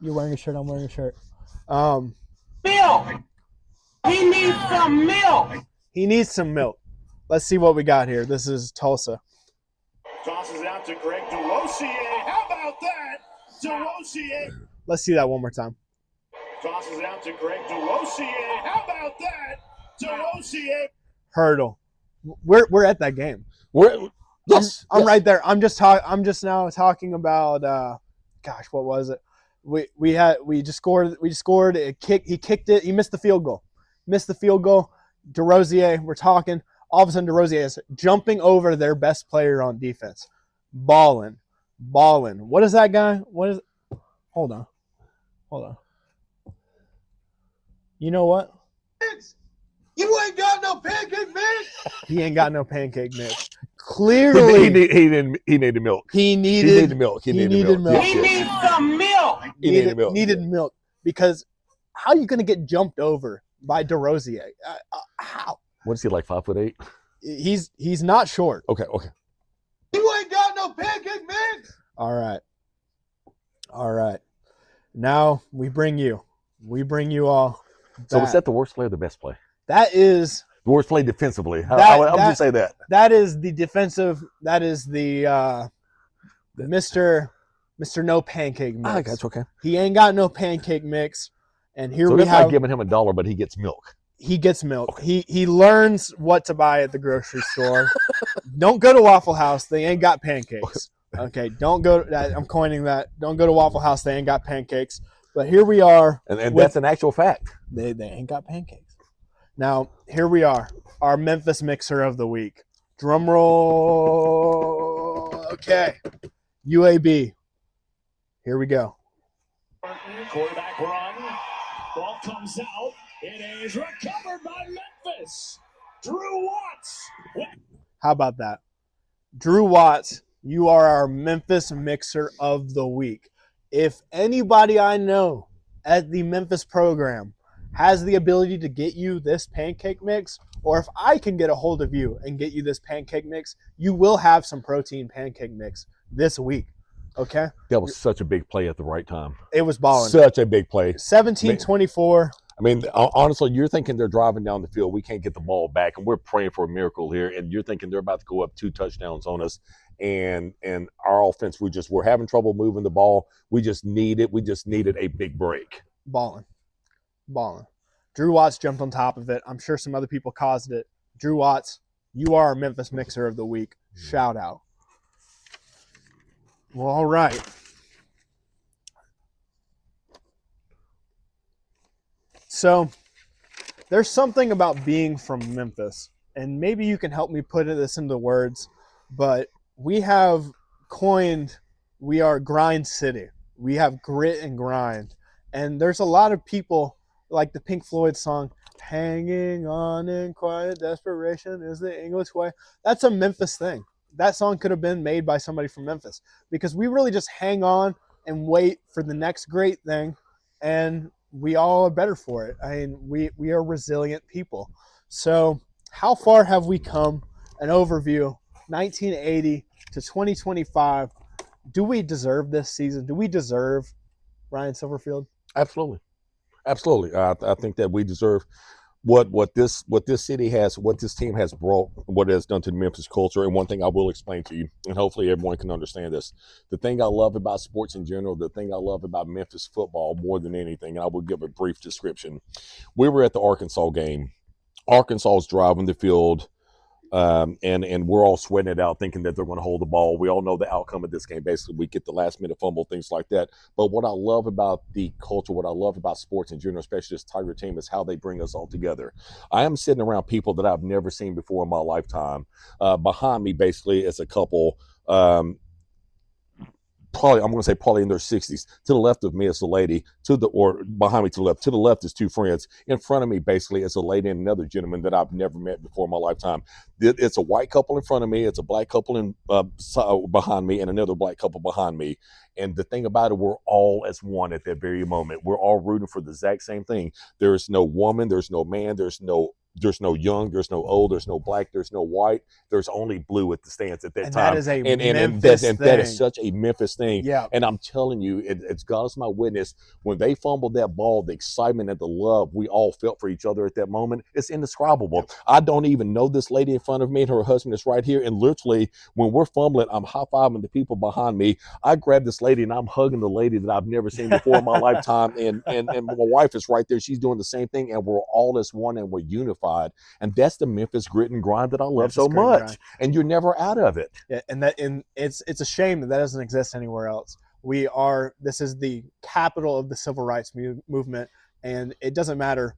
wearing a shirt. I'm wearing a shirt. Milk. He needs some milk. He needs some milk. Let's see what we got here. This is Tulsa. Tosses out to Greg DeRosier. How about that? DeRosier. Let's see that one more time. Tosses out to Greg DeRosier. How about that? DeRosier. Hurdle. We're at that game. I'm right there. I'm just now talking about gosh, what was it? We just scored. He kicked it. He missed the field goal. DeRosier, we're talking. All of a sudden, DeRosier is jumping over their best player on defense. Balling. What is that guy? Hold on. You know what? You ain't got no pancake mix. He ain't got no pancake mix. Clearly, he needed milk. He needed milk. He needs some milk. Needed milk. Because how are you going to get jumped over by DeRosier? How? What is he, like 5'8"? He's not short. Okay. You ain't got no pancake mix. All right. Now we bring you all. So was that the worst play or the best play? That is the worst play defensively. How would you say that? That is the defensive. That is the Mr. No Pancake Mix. I got you. Okay. He ain't got no pancake mix, and here So we that's have. not giving him $1, but he gets milk. He gets milk. He learns what to buy at the grocery store. Don't go to Waffle House. They ain't got pancakes. Okay, don't go. I'm coining that. Don't go to Waffle House. They ain't got pancakes. But here we are. And that's an actual fact. They ain't got pancakes. Now, here we are. Our Memphis Mixer of the Week. Drum roll. Okay. UAB. Here we go. Quarterback run. Ball comes out. It is recovered by Memphis. Drew Watts. How about that? Drew Watts, you are our Memphis Mixer of the Week. If anybody I know at the Memphis program has the ability to get you this pancake mix, or if I can get a hold of you and get you this pancake mix, you will have some protein pancake mix this week. Okay? That was such a big play at the right time. It was balling. Such a big play. 17-24. I mean, honestly, you're thinking they're driving down the field. We can't get the ball back, and we're praying for a miracle here. And you're thinking they're about to go up 2 touchdowns on us. And our offense, we're having trouble moving the ball. We just needed a big break. Balling. Drew Watts jumped on top of it. I'm sure some other people caused it. Drew Watts, you are our Memphis Mixer of the Week. Shout out. Well, all right. So there's something about being from Memphis, and maybe you can help me put this into words, but we have coined, we are grind city. We have grit and grind. And there's a lot of people, like the Pink Floyd song, hanging on in quiet desperation is the English way. That's a Memphis thing. That song could have been made by somebody from Memphis, because we really just hang on and wait for the next great thing, and we all are better for it. I mean, we are resilient people. So how far have we come? An overview, 1980 to 2025. do we deserve this season? Do we deserve Ryan Silverfield? Absolutely. Absolutely. I think that we deserve what this city has, what this team has brought, what it has done to the Memphis culture. And one thing I will explain to you, and hopefully everyone can understand this. The thing I love about sports in general, the thing I love about Memphis football more than anything, and I will give a brief description. We were at the Arkansas game. Arkansas is driving the field. And we're all sweating it out, thinking that they're going to hold the ball. We all know the outcome of this game. Basically, we get the last minute fumble, things like that. But what I love about the culture, what I love about sports in general, especially this Tiger team, is how they bring us all together. I am sitting around people that I've never seen before in my lifetime. Behind me, basically, is a couple. Probably in their 60s. To the left of me is a lady, behind me to the left is two friends. In front of me, basically, is a lady and another gentleman that I've never met before in my lifetime. It's a white couple in front of me, it's a black couple behind me, and another black couple behind me. And the thing about it, we're all as one at that very moment. We're all rooting for the exact same thing. There's no woman, there's no man, there's no young, there's no old, there's no black, there's no white, there's only blue at the stands at that And time. that is a Memphis thing. That is such a Memphis thing. Yeah. And I'm telling you, it's God's my witness. When they fumbled that ball, the excitement and the love we all felt for each other at that moment, it's indescribable. I don't even know this lady in front of me, and her husband is right here. And literally, when we're fumbling, I'm high-fiving the people behind me. I grab this lady, and I'm hugging the lady that I've never seen before in my lifetime. And my wife is right there. She's doing the same thing, and we're all as one, and we're unified. And that's the Memphis grit and grind that I love so much. And you're never out of it. Yeah, and it's a shame that doesn't exist anywhere else. This is the capital of the civil rights movement, and it doesn't matter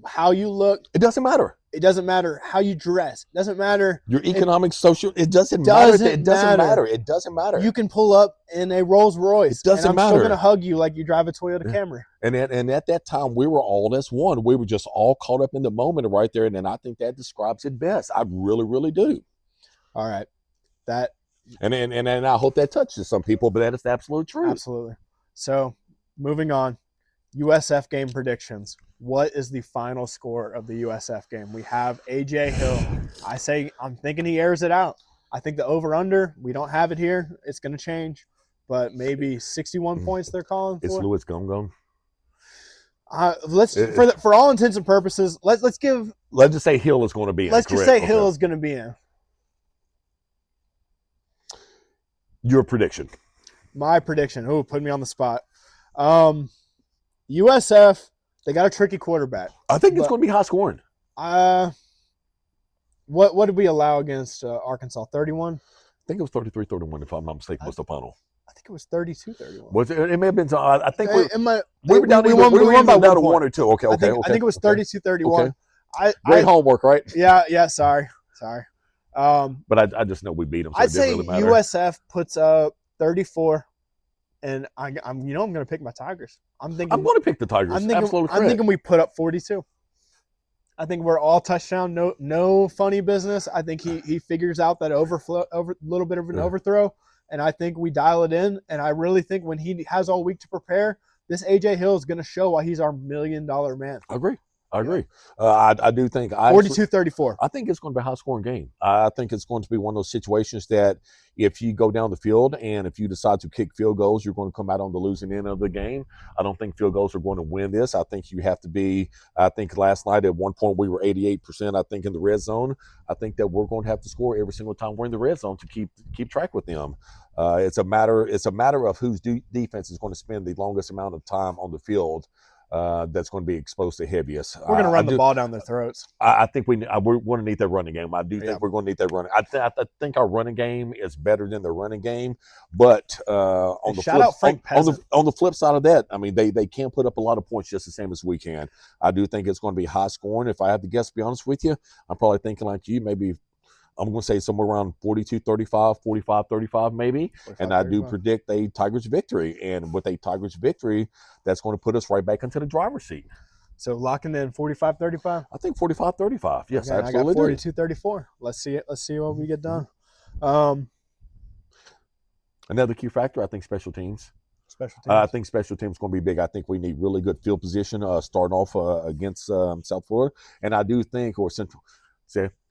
how you look. It doesn't matter. It doesn't matter how you dress. It doesn't matter your economic, social. It doesn't matter. It doesn't matter. It doesn't matter. You can pull up in a Rolls Royce. It doesn't matter. I'm still going to hug you like you drive a Toyota Camry. And at that time, we were all as one. We were just all caught up in the moment right there. And then I think that describes it best. I really, really do. All right. And I hope that touches some people, but that is the absolute truth. Absolutely. So moving on, USF game predictions. What is the final score of the USF game? We have A.J. Hill. I'm thinking he airs it out. I think the over-under, we don't have it here. It's going to change, but maybe 61 points they're calling for. It's Louis Gum. For all intents and purposes, let's just say Hill is going to be in. Let's just say Hill is going to be in. Your prediction. My prediction. Oh, put me on the spot. USF, they got a tricky quarterback. I think it's going to be high scoring. What did we allow against Arkansas? 31? I think it was 33-31, if I'm not mistaken, was the final. I think it was 32-31. Was it? It may have been. I think we were down. We won by down to 1 1 or 2. Okay. I think it was 32-31. Okay. Great homework, right? Yeah. Sorry. But I just know we beat them. So I'd say really matter. USF puts up 34, and I'm going to pick my Tigers. I'm going to pick the Tigers. Absolutely correct. I'm thinking we put up 42. I think we're all touchdown, no funny business. I think he figures out that little bit of an overthrow, and I think we dial it in. And I really think when he has all week to prepare, this A.J. Hill is going to show why he's our $1 million man. I agree. I do think 42-34. I think it's going to be a high-scoring game. I think it's going to be one of those situations that if you go down the field and if you decide to kick field goals, you're going to come out on the losing end of the game. I don't think field goals are going to win this. I think you have to be. I think last night at one point we were 88%. I think in the red zone. I think that we're going to have to score every single time we're in the red zone to keep track with them. It's a matter of whose defense is going to spend the longest amount of time on the field. That's going to be exposed to heaviest. We're going to run the ball down their throats. I think we're going to need that running game. I do think we're going to need that running. I think our running game is better than the running game. But on the flip side of that, I mean, they can't put up a lot of points just the same as we can. I do think it's going to be high scoring. If I have to guess, to be honest with you, I'm probably thinking like you, maybe I'm going to say somewhere around 42-35, 45-35 maybe. And I do predict a Tigers victory. And with a Tigers victory, that's going to put us right back into the driver's seat. So locking in 45-35? I think 45-35. Yes, okay, absolutely. I got 42-34. Let's see it. Let's see what we get done. Another key factor, I think special teams. I think special teams is going to be big. I think we need really good field position starting off against South Florida. And I do think, or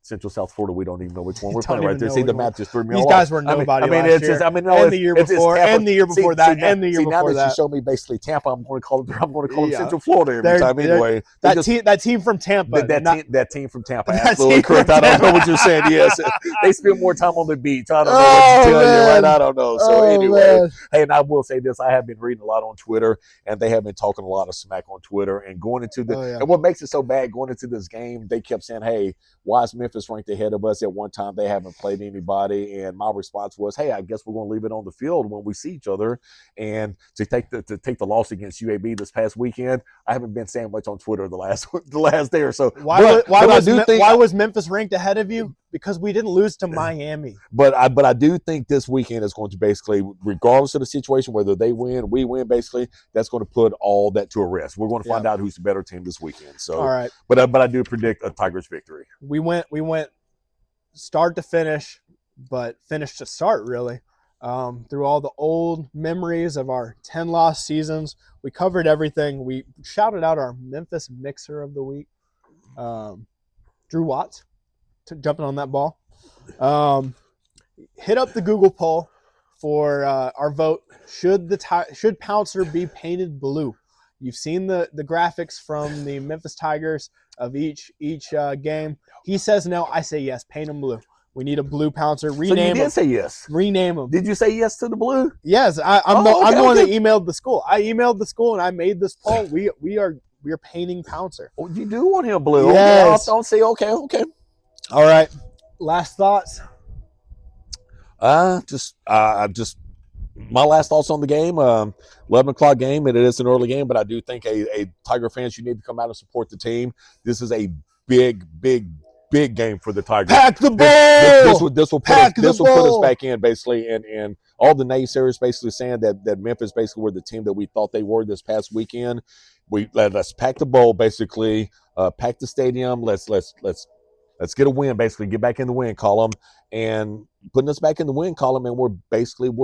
Central South Florida. We don't even know which one we're Don't playing right even there. know See, which the one. math just threw me These all guys off. were nobody last it's year, just, no, and the year before, Tampa. and the year before that, and the year now before that that. you show me basically Tampa, I'm going to call them Yeah. Central Florida every time. Anyway, That team from Tampa. that team from Tampa, That absolutely team correct. from I don't know Tampa. what you're saying. Yes, they spend more time on the beach. I don't know what to tell you, right? I don't know. So anyway, man. hey, and I will say this: I have been reading a lot on Twitter, and they have been talking a lot of smack on Twitter. And going into and what makes it so bad going into this game, they kept saying, "Hey, why is Memphis ranked ahead of us?" At one time, they haven't played anybody, and my response was, "Hey, I guess we're going to leave it on the field when we see each other." And to take the loss against UAB this past weekend, I haven't been saying much on Twitter the last day or so. Why was Memphis ranked ahead of you? Because we didn't lose to Miami. But I do think this weekend is going to basically, regardless of the situation, whether they win, we win, basically, that's going to put all that to a rest. We're going to find out who's the better team this weekend. So, all right. But I do predict a Tigers victory. We went start to finish, but finish to start really. Through all the old memories of our 10 loss seasons, we covered everything. We shouted out our Memphis Mixer of the Week, Drew Watts, jumping on that ball. Hit up the Google poll for our vote. Should Pouncer be painted blue? You've seen the graphics from the Memphis Tigers of each game. He says no. I say yes. Paint him blue. We need a blue Pouncer. Rename so you did him. say yes. Rename him. Did you say yes to the blue? Yes. I'm the one that emailed the school. I emailed the school and I made this poll. We are painting Pouncer. Oh, you do want him blue? Yes. Okay, I'll say okay. All right. Last thoughts. Just my last thoughts on the game. 11 o'clock game, and it is an early game, but I do think a Tiger fans, you need to come out and support the team. This is a big game for the Tigers. Pack the ball. This will put us back in basically, and all the naysayers basically saying that Memphis basically were the team that we thought they were this past weekend. Let's pack the bowl basically, pack the stadium. Let's get a win basically, get back in the win column, and putting us back in the win column, and we're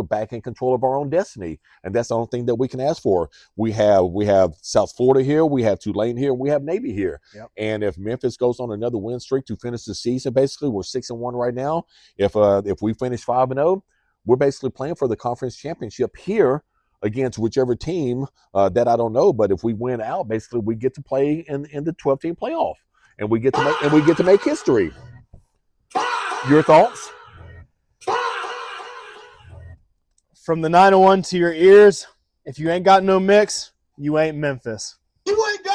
back in control of our own destiny, and that's the only thing that we can ask for. We have South Florida here, we have Tulane here, we have Navy here. Yep. And if Memphis goes on another win streak to finish the season, basically we're 6-1 right now. If we finish 5-0, we're basically playing for the conference championship here against whichever team that I don't know. But if we win out, basically we get to play in the 12-team playoff, and we get to make history. Your thoughts? From the 901 to your ears, if you ain't got no mix, you ain't Memphis. You ain't got